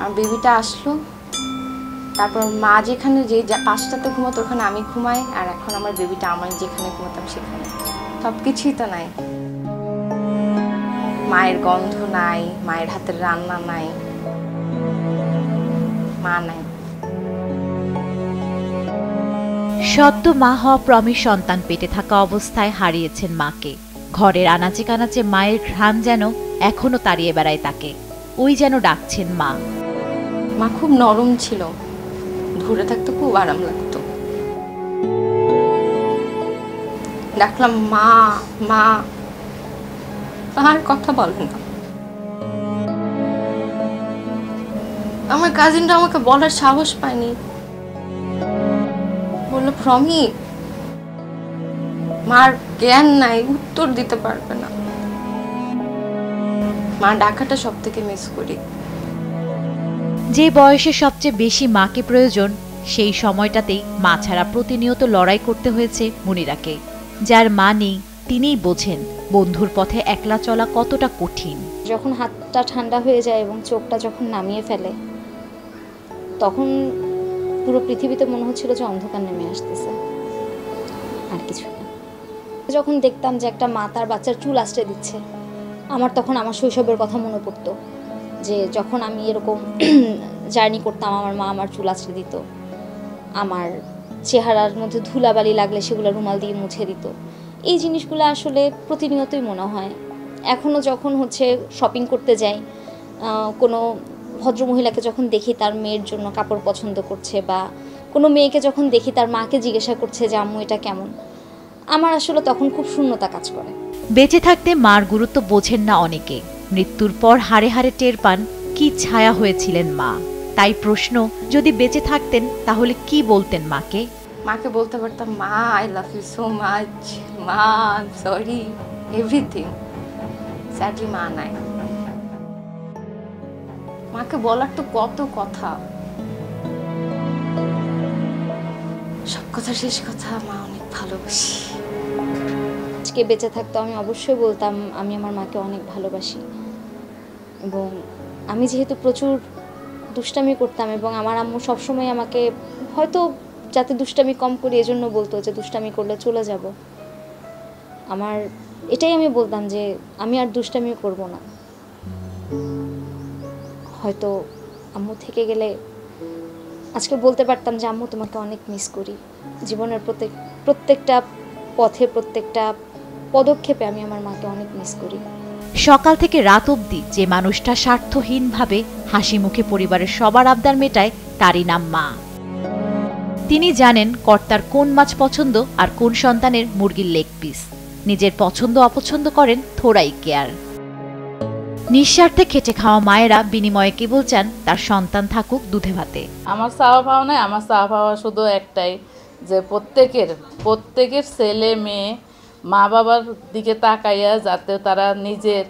আর বেবিটা আসলো, তারপর মা যেখানে যে 5টাতে ঘুমাতো ওখানে আমি ঘুমাই, আর এখন আমার বেবিটা আমি যেখানে ঘুমাতাম সেখানে। সব কিছুই তো নাই, মায়ের গন্ধ নাই, মায়ের হাতের রান্না নাই, মা নাই। সদ্য মা হওয়া প্রমিস সন্তান পেটে থাকা অবস্থায় হারিয়েছেন মাকে। ঘরের আনাচে কানাচে মায়ের ঘ্রাণ যেন এখনো তাড়িয়ে বেড়ায় তাকে। ওই যেন ডাকছেন মা। মা খুব নরম ছিল, ধরে থাকতে খুব আরাম লাগতো। ডাকলাম মা মা, আর কথা বলে না। আমার কাজিনটা আমাকে বলার সাহস পায়নি, বললো প্রমি মার জ্ঞান নাই, উত্তর দিতে পারবে না। মা ডাকাটা সব থেকে মিস করি। যে বয়সে সবচেয়ে বেশি মাকে প্রয়োজন, সেই সময়টাতেই মা ছাড়া প্রতিনিয়ত লড়াই করতে হয়েছে মুনিরাকে। যার মা নেই তিনিই বোঝেন বন্ধুর পথে একলা চলা কতটা কঠিন। যখন হাতটা ঠান্ডা হয়ে যায় এবং চোখটা যখন নামিয়ে ফেলে, তখন পুরো পৃথিবীতে মনে হচ্ছিল যে অন্ধকার নেমে আসতেছে, আর কিছু না। যখন দেখতাম যে একটা মা তার বাচ্চার চুল আঁচড়ে দিচ্ছে, আমার তখন আমার শৈশবের কথা মনে পড়তো, যে যখন আমি এরকম জার্নি করতাম আমার মা আমার চুল আঁচড়ে দিত, আমার চেহারার মধ্যে ধুলাবালি লাগলে সেগুলো রুমাল দিয়ে মুছে দিত। এই জিনিসগুলো আসলে প্রতিনিয়তই মনে হয়। এখনও যখন শপিং করতে যাই, কোনো ভদ্রমহিলাকে যখন দেখি তার মেয়ের জন্য কাপড় পছন্দ করছে, বা কোনো মেয়েকে যখন দেখি তার মাকে জিজ্ঞাসা করছে যে আম্মু এটা কেমন, আমার আসলে তখন খুব শূন্যতা কাজ করে। বেঁচে থাকতে মার গুরুত্ব বোঝেন না অনেকে। মৃত্যুর পর হাড়ে হাড়ে টের পান কি ছায়া হয়েছিলেন মা। তাই প্রশ্ন, যদি বেঁচে থাকতেন তাহলে কি বলতেন মাকে? মাকে বলতে পারতাম মা I love you so much, মা সরি এভরিথিং। স্যাডলি মা নাই। মাকে বলার তো কত কথা, সব কথা শেষ কথা মা অনেক ভালোবাসি। আজকে বেঁচে থাকতো আমি অবশ্যই বলতাম আমি আমার মাকে অনেক ভালোবাসি। এবং আমি যেহেতু প্রচুর দুষ্টামি করতাম, এবং আমার আম্মু সবসময় আমাকে হয়তো যাতে দুষ্টামি কম করি এজন্য বলতো যে দুষ্টামি করলে চলে যাব। আমার এটাই আমি বলতাম যে আমি আর দুষ্টামি করব না। হয়তো আম্মু থেকে গেলে আজকে বলতে পারতাম যে আম্মু তোমাকে অনেক মিস করি। জীবনের প্রত্যেকটা পথে, প্রত্যেকটা পদক্ষেপে আমি আমার মাকে অনেক মিস করি। সকাল থেকে রাত অবধি যে মানুষটা স্বার্থহীনভাবে হাসি মুখে পরিবারের সবার আবদার মেটায়, তারই নাম মা। তিনি জানেন কর্তার কোন মাছ পছন্দ আর কোন সন্তানের মুরগির লেগ পিস। নিজের পছন্দ অপছন্দ করেন থোড়াই কেয়ার। নিঃস্বার্থে খেটে খাওয়া মায়েরা বিনিময়ে কেবল চান তার সন্তান থাকুক দুধে ভাতে। আমার চাওয়া পাওয়া নাই, আমার চাওয়া পাওয়া শুধু একটাই, যে প্রত্যেকের ছেলে মেয়ে মা বাবার দিকে তাকাইয়া যাতে তারা নিজের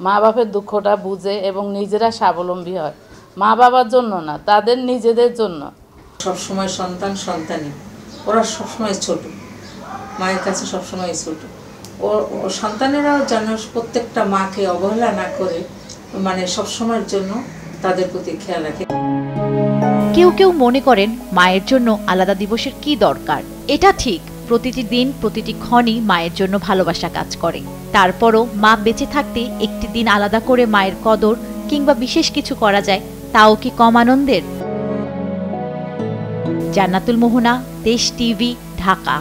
মা বাপের দুঃখটা বুঝে এবং নিজেরা স্বাবলম্বী হয়। মা বাবার জন্য না, তাদের নিজেদের জন্য। সবসময় সন্তান সন্তানই, ওরা সবসময় ছোট, মায়ের কাছে সবসময় ছোট। ও সন্তানেরাও যেন প্রত্যেকটা মাকে অবহেলা না করে, মানে সবসময়ের জন্য তাদের প্রতি খেয়াল রাখে। কেউ কেউ মনে করেন মায়ের জন্য আলাদা দিবসের কি দরকার। এটা ঠিক, প্রতিটি দিন প্রতিটি ক্ষণই মায়ের জন্য ভালোবাসা কাজ করে। তারপরও মা বেঁচে থাকতে একটি দিন আলাদা করে মায়ের কদর কিংবা বিশেষ কিছু করা যায়, তাও কি কম আনন্দের? জান্নাতুল মোহনা, দেশ টিভি, ঢাকা।